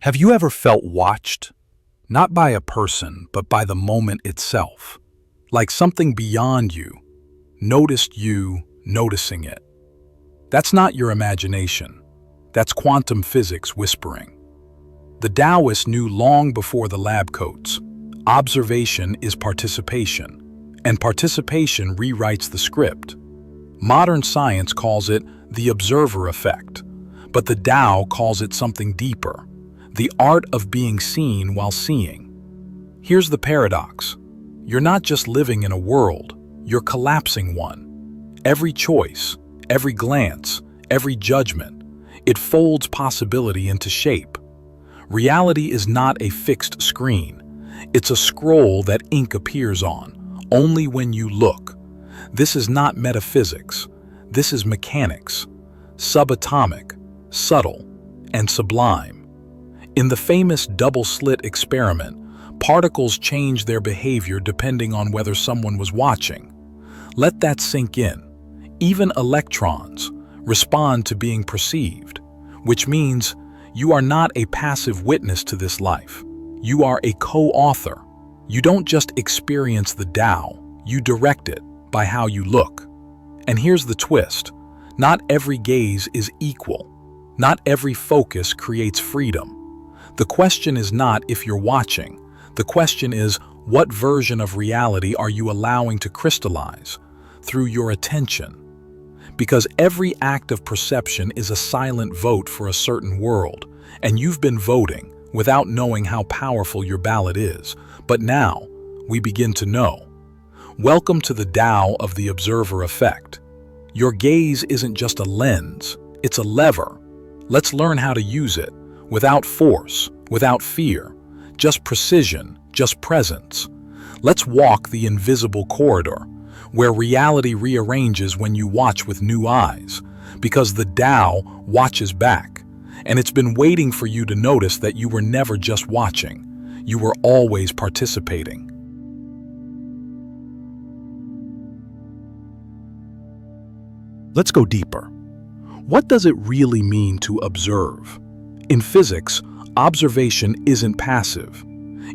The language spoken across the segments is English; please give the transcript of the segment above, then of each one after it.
Have you ever felt watched? Not by a person, but by the moment itself. Like something beyond you, noticed you noticing it. That's not your imagination. That's quantum physics whispering. The Taoists knew long before the lab coats, observation is participation, and participation rewrites the script. Modern science calls it the observer effect, but the Tao calls it something deeper. The art of being seen while seeing. Here's the paradox. You're not just living in a world, you're collapsing one. Every choice, every glance, every judgment, it folds possibility into shape. Reality is not a fixed screen. It's a scroll that ink appears on, only when you look. This is not metaphysics. This is mechanics. Subatomic, subtle, and sublime. In the famous double-slit experiment, particles change their behavior depending on whether someone was watching. Let that sink in. Even electrons respond to being perceived, which means you are not a passive witness to this life. You are a co-author. You don't just experience the Tao, you direct it by how you look. And here's the twist. Not every gaze is equal. Not every focus creates freedom. The question is not if you're watching. The question is, what version of reality are you allowing to crystallize through your attention? Because every act of perception is a silent vote for a certain world, and you've been voting without knowing how powerful your ballot is. But now, we begin to know. Welcome to the Tao of the observer effect. Your gaze isn't just a lens, it's a lever. Let's learn how to use it. Without force, without fear, just precision, just presence. Let's walk the invisible corridor, where reality rearranges when you watch with new eyes, because the Tao watches back, and it's been waiting for you to notice that you were never just watching, you were always participating. Let's go deeper. What does it really mean to observe? In physics, observation isn't passive.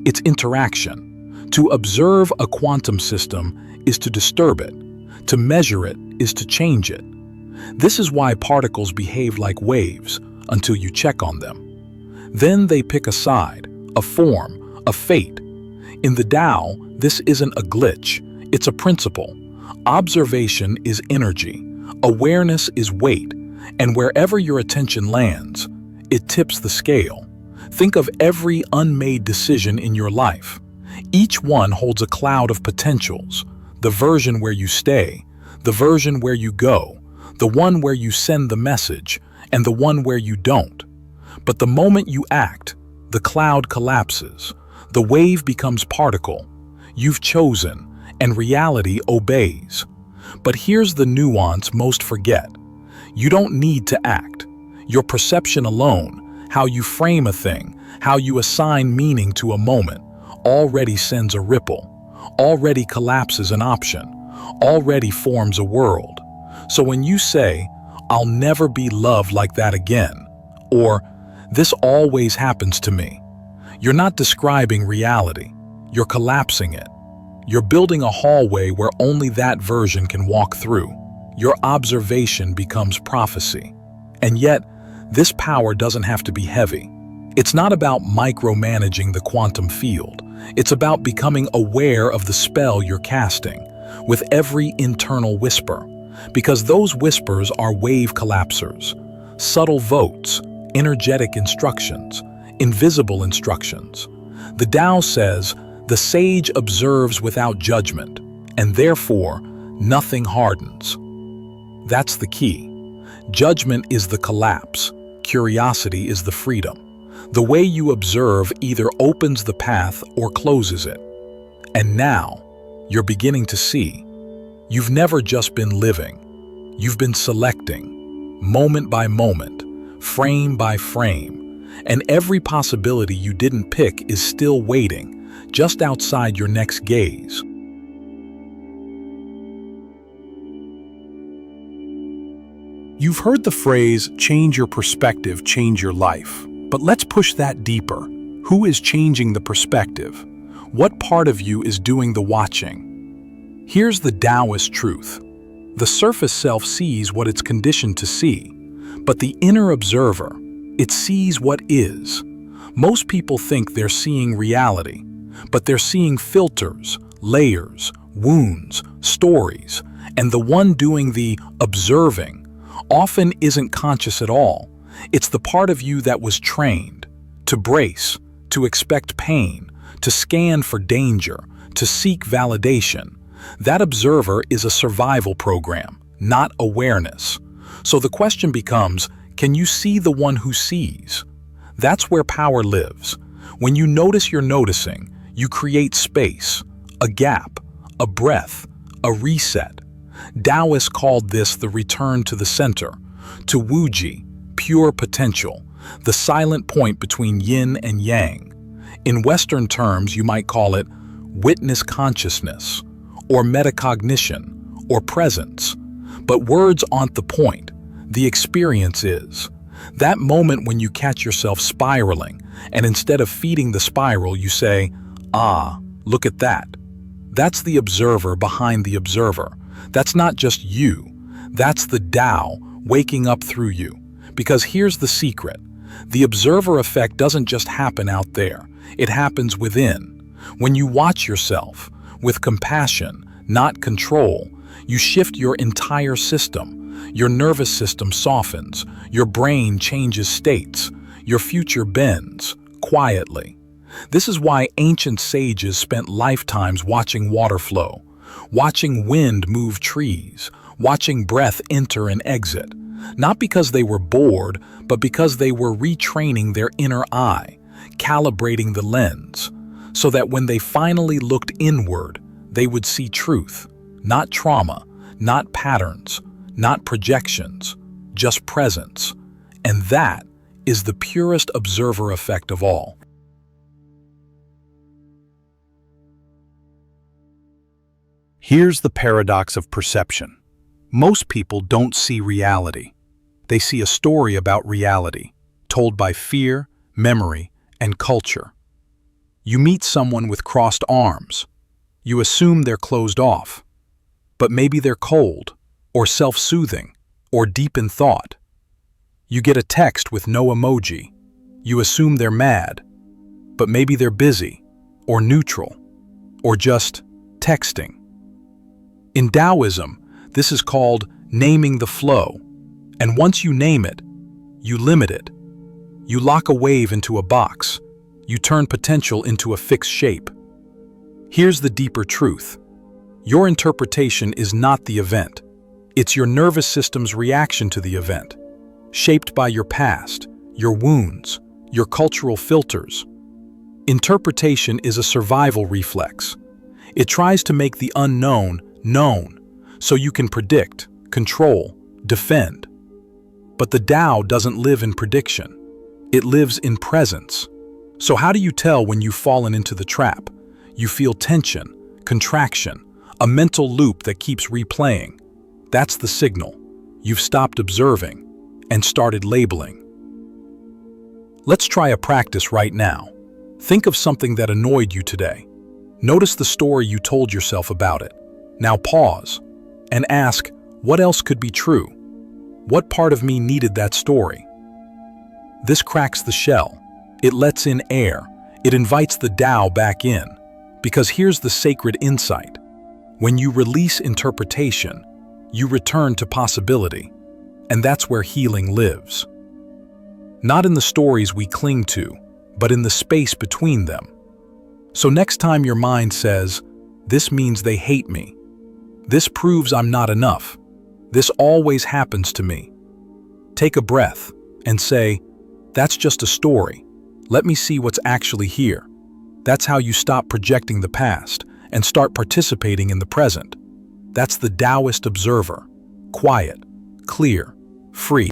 It's interaction. To observe a quantum system is to disturb it. To measure it is to change it. This is why particles behave like waves until you check on them. Then they pick a side, a form, a fate. In the Tao, this isn't a glitch. It's a principle. Observation is energy. Awareness is weight. And wherever your attention lands, it tips the scale. Think of every unmade decision in your life. Each one holds a cloud of potentials. The version where you stay, the version where you go, the one where you send the message, and the one where you don't. But the moment you act, the cloud collapses. The wave becomes particle. You've chosen, and reality obeys. But here's the nuance most forget. You don't need to act. Your perception alone, how you frame a thing, how you assign meaning to a moment, already sends a ripple, already collapses an option, already forms a world. So when you say, "I'll never be loved like that again," or "This always happens to me," you're not describing reality, you're collapsing it. You're building a hallway where only that version can walk through. Your observation becomes prophecy. And yet, this power doesn't have to be heavy. It's not about micromanaging the quantum field. It's about becoming aware of the spell you're casting, with every internal whisper. Because those whispers are wave collapsers, subtle votes, energetic instructions, invisible instructions. The Tao says, the sage observes without judgment, and therefore, nothing hardens. That's the key. Judgment is the collapse. Curiosity is the freedom. The way you observe either opens the path or closes it. And now, you're beginning to see. You've never just been living. You've been selecting, moment by moment, frame by frame. And every possibility you didn't pick is still waiting, just outside your next gaze. You've heard the phrase, change your perspective, change your life. But let's push that deeper. Who is changing the perspective? What part of you is doing the watching? Here's the Taoist truth. The surface self sees what it's conditioned to see, but the inner observer, it sees what is. Most people think they're seeing reality, but they're seeing filters, layers, wounds, stories, and the one doing the observing often isn't conscious at all. It's the part of you that was trained to brace, to expect pain, to scan for danger, to seek validation. That observer is a survival program, not awareness. So the question becomes, can you see the one who sees? That's where power lives. When you notice you're noticing, you create space, a gap, a breath, a reset. Taoists called this the return to the center, to Wuji, pure potential, the silent point between yin and yang. In Western terms, you might call it witness consciousness, or metacognition, or presence. But words aren't the point. The experience is. That moment when you catch yourself spiraling, and instead of feeding the spiral, you say, "Ah, look at that." That's the observer behind the observer. That's not just you. That's the Tao waking up through you. Because here's the secret. The observer effect doesn't just happen out there. It happens within. When you watch yourself with compassion, not control, you shift your entire system. Your nervous system softens. Your brain changes states. Your future bends quietly. This is why ancient sages spent lifetimes watching water flow, watching wind move trees, watching breath enter and exit. Not because they were bored, but because they were retraining their inner eye, calibrating the lens, so that when they finally looked inward, they would see truth, not trauma, not patterns, not projections, just presence. And that is the purest observer effect of all. Here's the paradox of perception. Most people don't see reality. They see a story about reality, told by fear, memory, and culture. You meet someone with crossed arms. You assume they're closed off. But maybe they're cold, or self-soothing, or deep in thought. You get a text with no emoji. You assume they're mad. But maybe they're busy, or neutral, or just texting. In Taoism, this is called naming the flow. And once you name it, you limit it. You lock a wave into a box. You turn potential into a fixed shape. Here's the deeper truth. Your interpretation is not the event. It's your nervous system's reaction to the event, shaped by your past, your wounds, your cultural filters. Interpretation is a survival reflex. It tries to make the unknown known, so you can predict, control, defend. But the Tao doesn't live in prediction. It lives in presence. So how do you tell when you've fallen into the trap? You feel tension, contraction, a mental loop that keeps replaying. That's the signal. You've stopped observing and started labeling. Let's try a practice right now. Think of something that annoyed you today. Notice the story you told yourself about it. Now pause and ask, what else could be true? What part of me needed that story? This cracks the shell. It lets in air. It invites the Tao back in. Because here's the sacred insight. When you release interpretation, you return to possibility. And that's where healing lives. Not in the stories we cling to, but in the space between them. So next time your mind says, "This means they hate me. This proves I'm not enough. This always happens to me." Take a breath and say, "That's just a story. Let me see what's actually here." That's how you stop projecting the past and start participating in the present. That's the Taoist observer. Quiet, clear, free.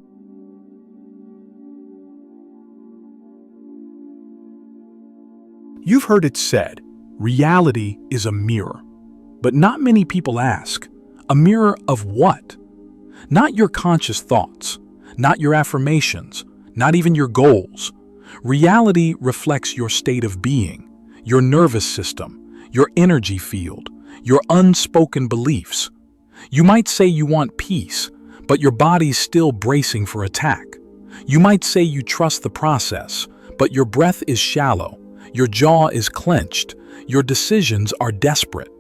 You've heard it said, reality is a mirror. But not many people ask, a mirror of what? Not your conscious thoughts, not your affirmations, not even your goals. Reality reflects your state of being, your nervous system, your energy field, your unspoken beliefs. You might say you want peace, but your body's still bracing for attack. You might say you trust the process, but your breath is shallow, your jaw is clenched, your decisions are desperate.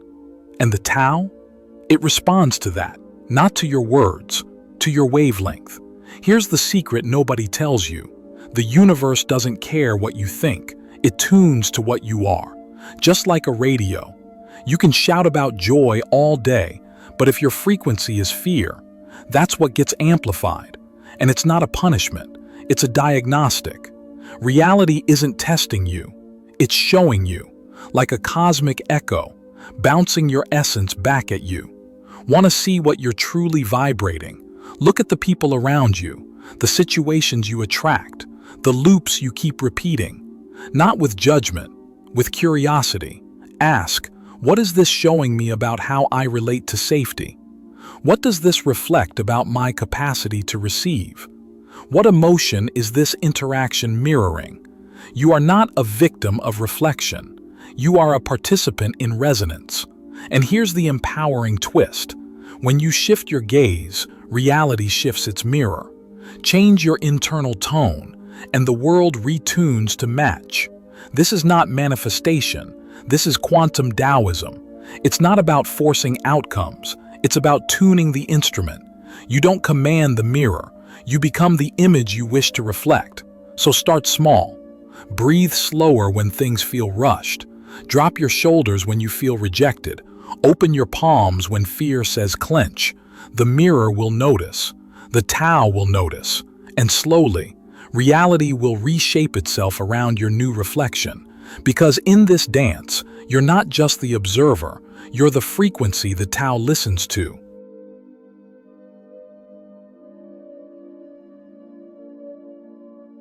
And the Tao? It responds to that, not to your words, to your wavelength. Here's the secret nobody tells you. The universe doesn't care what you think. It tunes to what you are. Just like a radio. You can shout about joy all day, but if your frequency is fear, that's what gets amplified. And it's not a punishment, it's a diagnostic. Reality isn't testing you, it's showing you, like a cosmic echo, bouncing your essence back at you. Want to see what you're truly vibrating? Look at the people around you, the situations you attract, the loops you keep repeating. Not with judgment, with curiosity. Ask, what is this showing me about how I relate to safety? What does this reflect about my capacity to receive? What emotion is this interaction mirroring? You are not a victim of reflection. You are a participant in resonance. And here's the empowering twist. When you shift your gaze, reality shifts its mirror. Change your internal tone, and the world retunes to match. This is not manifestation. This is quantum Taoism. It's not about forcing outcomes. It's about tuning the instrument. You don't command the mirror. You become the image you wish to reflect. So start small. Breathe slower when things feel rushed. Drop your shoulders when you feel rejected. Open your palms when fear says clench. The mirror will notice. The Tao will notice. And slowly, reality will reshape itself around your new reflection. Because in this dance, you're not just the observer, you're the frequency the Tao listens to.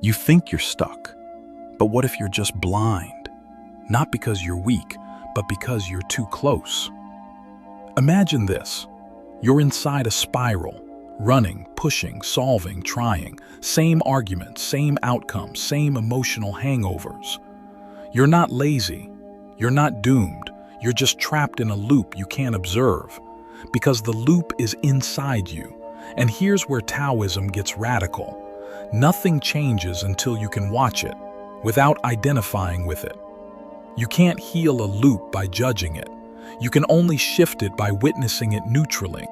You think you're stuck, but what if you're just blind? Not because you're weak, but because you're too close. Imagine this. You're inside a spiral, running, pushing, solving, trying. Same arguments, same outcomes, same emotional hangovers. You're not lazy. You're not doomed. You're just trapped in a loop you can't observe. Because the loop is inside you. And here's where Taoism gets radical. Nothing changes until you can watch it, without identifying with it. You can't heal a loop by judging it. You can only shift it by witnessing it neutrally.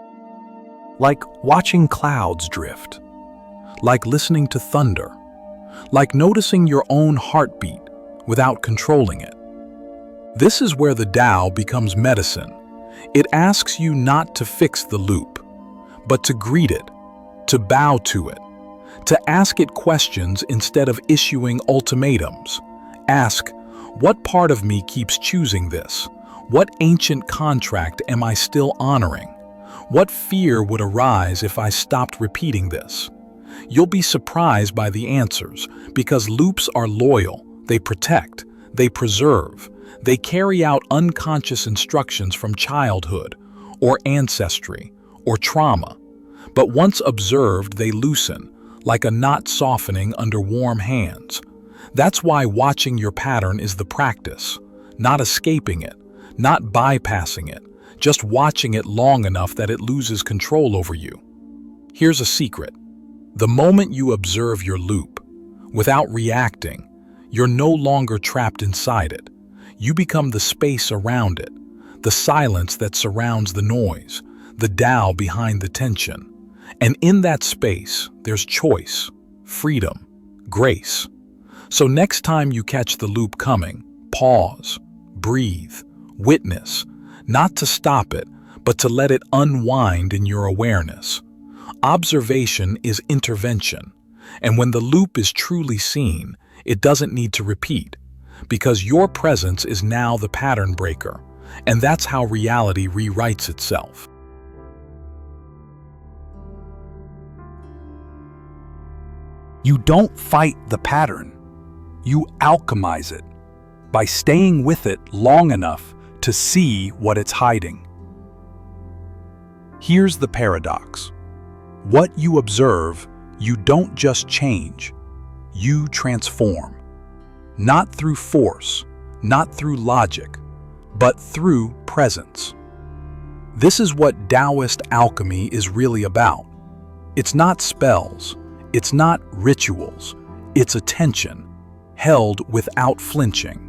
Like watching clouds drift. Like listening to thunder. Like noticing your own heartbeat without controlling it. This is where the Tao becomes medicine. It asks you not to fix the loop, but to greet it, to bow to it, to ask it questions instead of issuing ultimatums. Ask, what part of me keeps choosing this? What ancient contract am I still honoring? What fear would arise if I stopped repeating this? You'll be surprised by the answers, because loops are loyal, they protect, they preserve, they carry out unconscious instructions from childhood, or ancestry, or trauma. But once observed, they loosen, like a knot softening under warm hands. That's why watching your pattern is the practice, not escaping it, not bypassing it, just watching it long enough that it loses control over you. Here's a secret. The moment you observe your loop, without reacting, you're no longer trapped inside it. You become the space around it, the silence that surrounds the noise, the Tao behind the tension. And in that space, there's choice, freedom, grace. So next time you catch the loop coming, pause, breathe, witness, not to stop it, but to let it unwind in your awareness. Observation is intervention, and when the loop is truly seen, it doesn't need to repeat, because your presence is now the pattern breaker, and that's how reality rewrites itself. You don't fight the pattern, you alchemize it by staying with it long enough to see what it's hiding. Here's the paradox. What you observe, you don't just change, you transform. not through force, not through logic, but through presence. This is what Taoist alchemy is really about. It's not spells, it's not rituals, it's attention, held without flinching.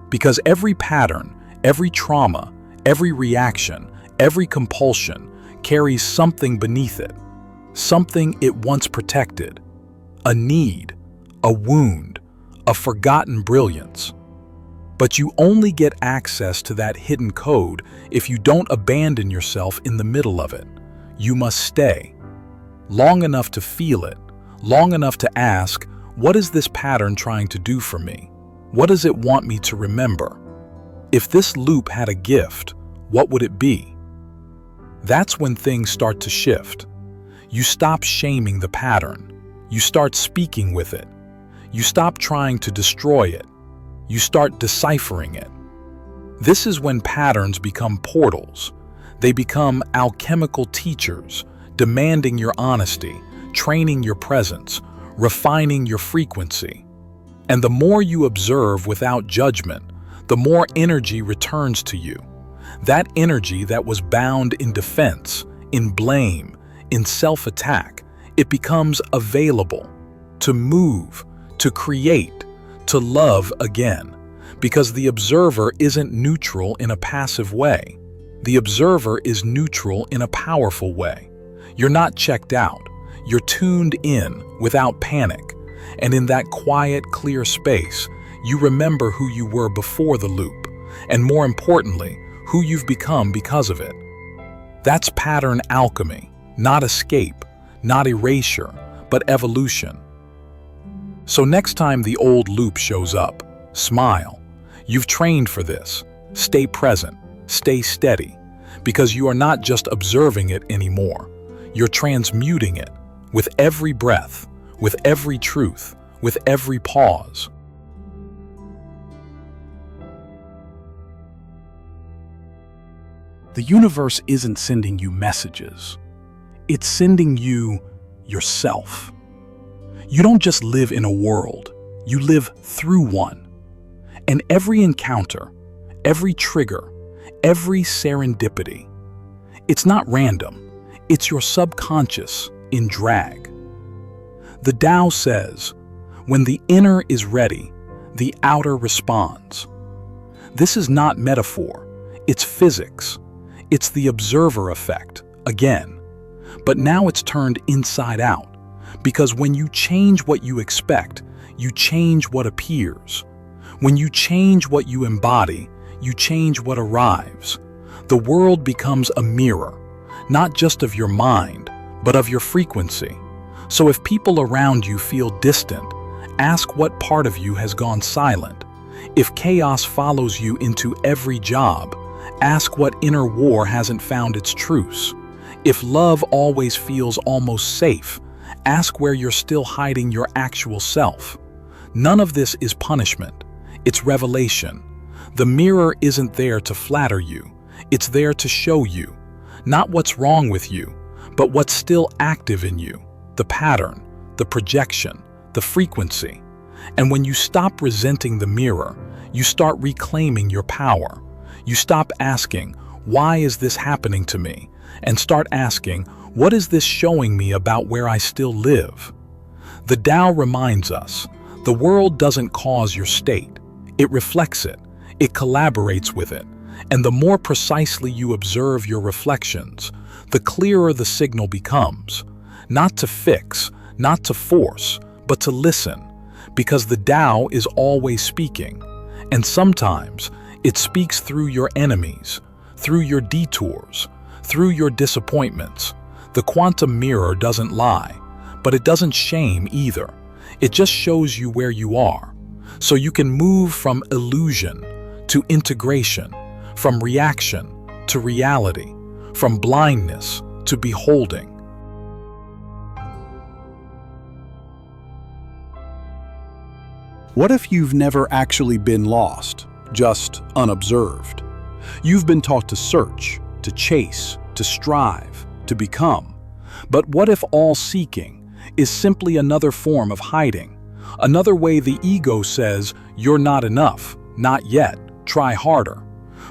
Because every pattern, every trauma, every reaction, every compulsion carries something beneath it, something it once protected, a need, a wound, a forgotten brilliance. But you only get access to that hidden code if you don't abandon yourself in the middle of it. You must stay long enough to feel it, long enough to ask, what is this pattern trying to do for me? What does it want me to remember? If this loop had a gift, what would it be? That's when things start to shift. You stop shaming the pattern. You start speaking with it. You stop trying to destroy it. You start deciphering it. This is when patterns become portals. They become alchemical teachers, demanding your honesty, training your presence, refining your frequency. And the more you observe without judgment, the more energy returns to you. That energy that was bound in defense, in blame, in self-attack, it becomes available to move, to create, to love again. Because the observer isn't neutral in a passive way. The observer is neutral in a powerful way. You're not checked out. You're tuned in without panic. And in that quiet, clear space, you remember who you were before the loop, and more importantly, who you've become because of it. That's pattern alchemy, not escape, not erasure, but evolution. So next time the old loop shows up, smile. You've trained for this. Stay present, stay steady, because you are not just observing it anymore. You're transmuting it with every breath, with every truth, with every pause. The universe isn't sending you messages. It's sending you yourself. You don't just live in a world, you live through one. And every encounter, every trigger, every serendipity, it's not random, it's your subconscious in drag. The Tao says, when the inner is ready, the outer responds. This is not metaphor, it's physics. It's the observer effect, again. But now it's turned inside out, because when you change what you expect, you change what appears. When you change what you embody, you change what arrives. The world becomes a mirror, not just of your mind, but of your frequency. So if people around you feel distant, ask what part of you has gone silent. If chaos follows you into every job, ask what inner war hasn't found its truce. If love always feels almost safe, ask where you're still hiding your actual self. None of this is punishment. It's revelation. The mirror isn't there to flatter you. It's there to show you, not what's wrong with you, but what's still active in you, the pattern, the projection, the frequency. And when you stop resenting the mirror, you start reclaiming your power. You stop asking, why is this happening to me? And start asking, what is this showing me about where I still live? The Tao reminds us, the world doesn't cause your state. It reflects it. It collaborates with it. And the more precisely you observe your reflections, the clearer the signal becomes. Not to fix, not to force, but to listen. Because the Tao is always speaking. And sometimes, it speaks through your enemies, through your detours, through your disappointments. The quantum mirror doesn't lie, but it doesn't shame either. It just shows you where you are, so you can move from illusion to integration, from reaction to reality, from blindness to beholding. What if you've never actually been lost, just unobserved? You've been taught to search, to chase, to strive, to become. But what if all seeking is simply another form of hiding, Another way the ego says, "You're not enough, not yet, try harder."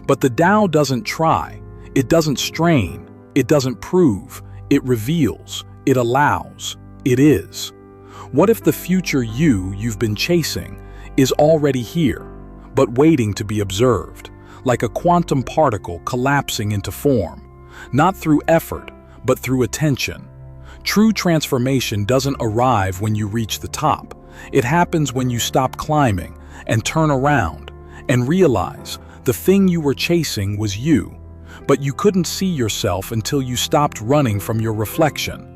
But the Tao doesn't try, it doesn't strain, it doesn't prove, it reveals, it allows, it is. What if the future you've been chasing is already here, but waiting to be observed, like a quantum particle collapsing into form, not through effort, but through attention? True transformation doesn't arrive when you reach the top. It happens when you stop climbing and turn around and realize the thing you were chasing was you, but you couldn't see yourself until you stopped running from your reflection.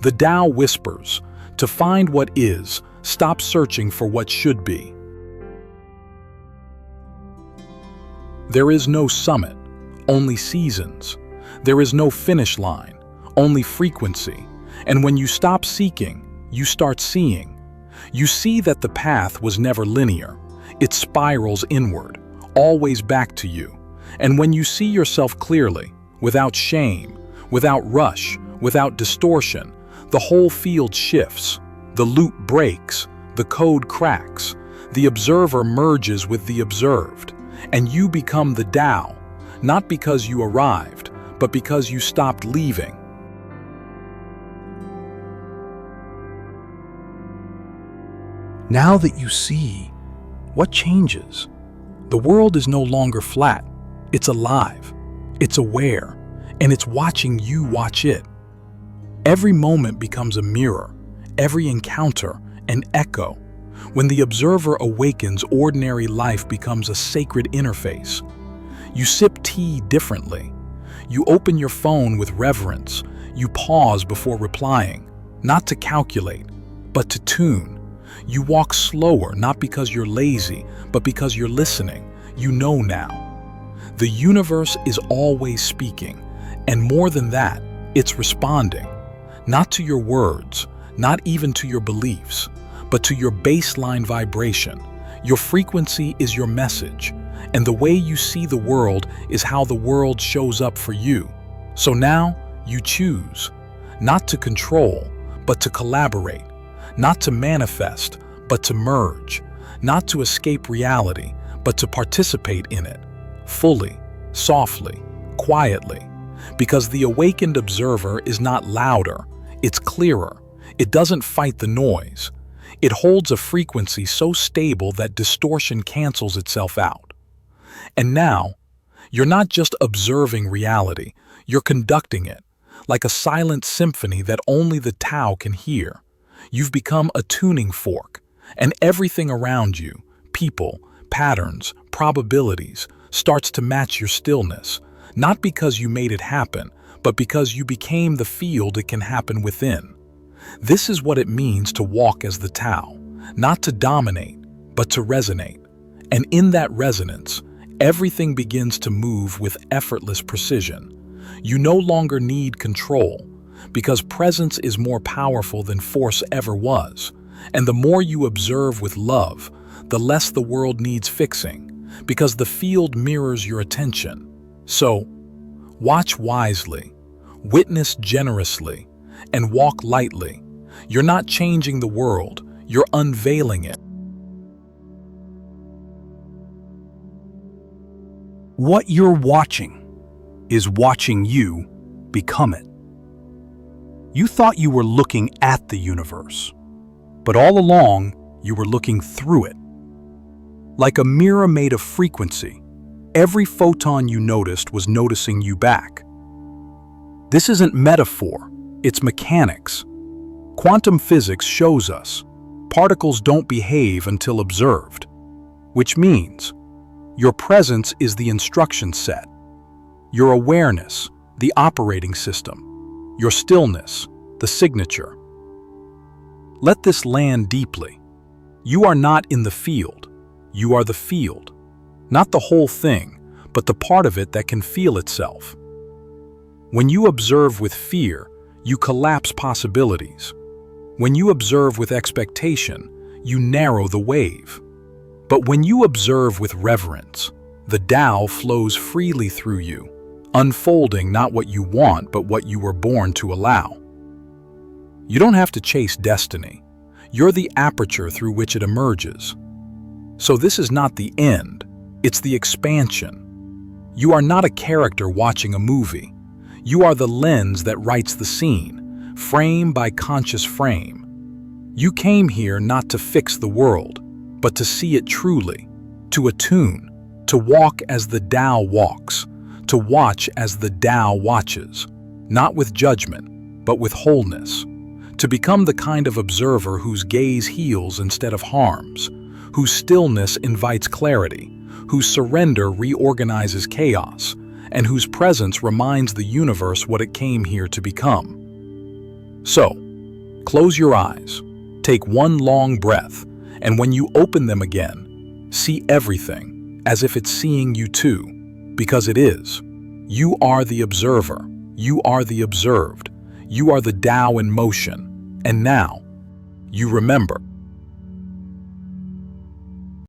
The Tao whispers, to find what is, stop searching for what should be. There is no summit, only seasons. There is no finish line, only frequency. And when you stop seeking, you start seeing. You see that the path was never linear. It spirals inward, always back to you. And when you see yourself clearly, without shame, without rush, without distortion, the whole field shifts, the loop breaks, the code cracks, the observer merges with the observed, and you become the Tao, not because you arrived, but because you stopped leaving. Now that you see, what changes? The world is no longer flat. It's alive, it's aware, and it's watching you watch it. Every moment becomes a mirror, every encounter an echo. When the observer awakens, ordinary life becomes a sacred interface. You sip tea differently. You open your phone with reverence. You pause before replying, not to calculate, but to tune. You walk slower, not because you're lazy, but because you're listening. You know now. The universe is always speaking, and more than that, it's responding. Not to your words, not even to your beliefs, but to your baseline vibration. Your frequency is your message, and the way you see the world is how the world shows up for you. So now, you choose, not to control, but to collaborate, not to manifest, but to merge, not to escape reality, but to participate in it, fully, softly, quietly, because the awakened observer is not louder, it's clearer. It doesn't fight the noise. It holds a frequency so stable that distortion cancels itself out. And now, you're not just observing reality, you're conducting it, like a silent symphony that only the Tao can hear. You've become a tuning fork, and everything around you, people, patterns, probabilities, starts to match your stillness, not because you made it happen, but because you became the field it can happen within. This is what it means to walk as the Tao, not to dominate, but to resonate. And in that resonance, everything begins to move with effortless precision. You no longer need control, because presence is more powerful than force ever was. And the more you observe with love, the less the world needs fixing, because the field mirrors your attention. So, watch wisely, witness generously, and walk lightly. You're not changing the world, you're unveiling it. What you're watching is watching you become it. You thought you were looking at the universe, but all along you were looking through it. Like a mirror made of frequency, every photon you noticed was noticing you back. This isn't metaphor, it's mechanics. Quantum physics shows us particles don't behave until observed, which means your presence is the instruction set, your awareness, the operating system, your stillness, the signature. Let this land deeply. You are not in the field, you are the field. Not the whole thing, but the part of it that can feel itself. When you observe with fear, you collapse possibilities. When you observe with expectation, you narrow the wave. But when you observe with reverence, the Tao flows freely through you, unfolding not what you want, but what you were born to allow. You don't have to chase destiny. You're the aperture through which it emerges. So this is not the end, it's the expansion. You are not a character watching a movie. You are the lens that writes the scene, frame by conscious frame. You came here not to fix the world, but to see it truly, to attune, to walk as the Tao walks, to watch as the Tao watches, not with judgment, but with wholeness, to become the kind of observer whose gaze heals instead of harms, whose stillness invites clarity, whose surrender reorganizes chaos, and whose presence reminds the universe what it came here to become. So, close your eyes, take one long breath, and when you open them again, see everything as if it's seeing you too, because it is. You are the observer, you are the observed, you are the Tao in motion, and now, you remember.